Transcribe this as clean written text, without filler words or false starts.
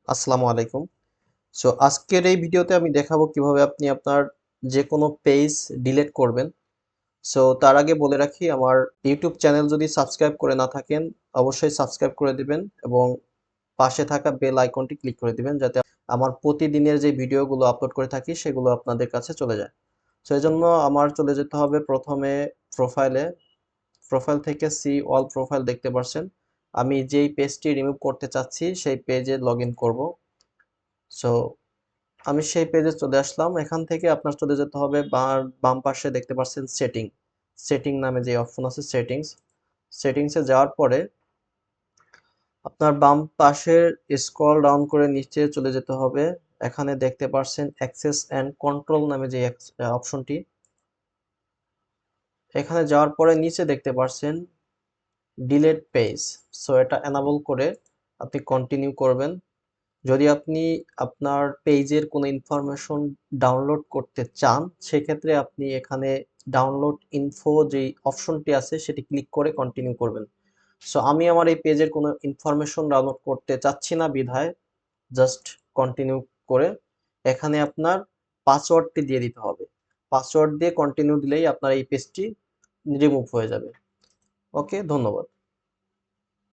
আসসালামু আলাইকুম। সো আজকের এই ভিডিওতে আমি দেখাবো কিভাবে আপনি আপনার যে কোনো পেজ ডিলিট করবেন। সো তার আগে বলে রাখি আমার ইউটিউব চ্যানেল যদি সাবস্ক্রাইব করে না থাকেন অবশ্যই সাবস্ক্রাইব করে দিবেন এবং পাশে থাকা বেল আইকনটি ক্লিক করে দিবেন যাতে আমার প্রতিদিনের যে ভিডিওগুলো আপলোড করে থাকি সেগুলো আপনাদের কাছে চলে যায়। সো এজন্য আমার চলে যেতে হবে প্রথমে প্রোফাইলে। প্রোফাইল থেকে সি অল প্রোফাইল দেখতে পারছেন। আমি যেই পেজটি রিমুভ করতে চাচ্ছি সেই পেজে লগইন করব। সো আমি সেই পেজে চলে আসলাম। এখান থেকে আপনার চলে যেতে হবে বাম পাশে দেখতে পাচ্ছেন সেটিং নামে যে অপশন আছে সেটিংসে যাওয়ার পরে আপনার বাম পাশের স্ক্রল ডাউন করে নিচে চলে যেতে হবে। এখানে দেখতে পাচ্ছেন অ্যাক্সেস অ্যান্ড কন্ট্রোল নামে যে অপশনটি, এখানে যাওয়ার পরে নিচে দেখতে পাচ্ছেন ডিলেট পেজ। সো এটা এনাবল করে আপনি কন্টিনিউ করবেন। যদি আপনি আপনার পেজের কোনো ইনফরমেশন ডাউনলোড করতে চান সেক্ষেত্রে আপনি এখানে ডাউনলোড ইনফো যেই অপশনটি আছে সেটি ক্লিক করে কন্টিনিউ করবেন। সো আমি আমার এই পেজের কোনো ইনফরমেশন ডাউনলোড করতে চাচ্ছি না বিধায় জাস্ট কন্টিনিউ করে এখানে আপনার পাসওয়ার্ডটি দিয়ে দিতে হবে। পাসওয়ার্ড দিয়ে কন্টিনিউ দিলেই আপনার এই পেজটি রিমুভ হয়ে যাবে। ওকে, ধন্যবাদ।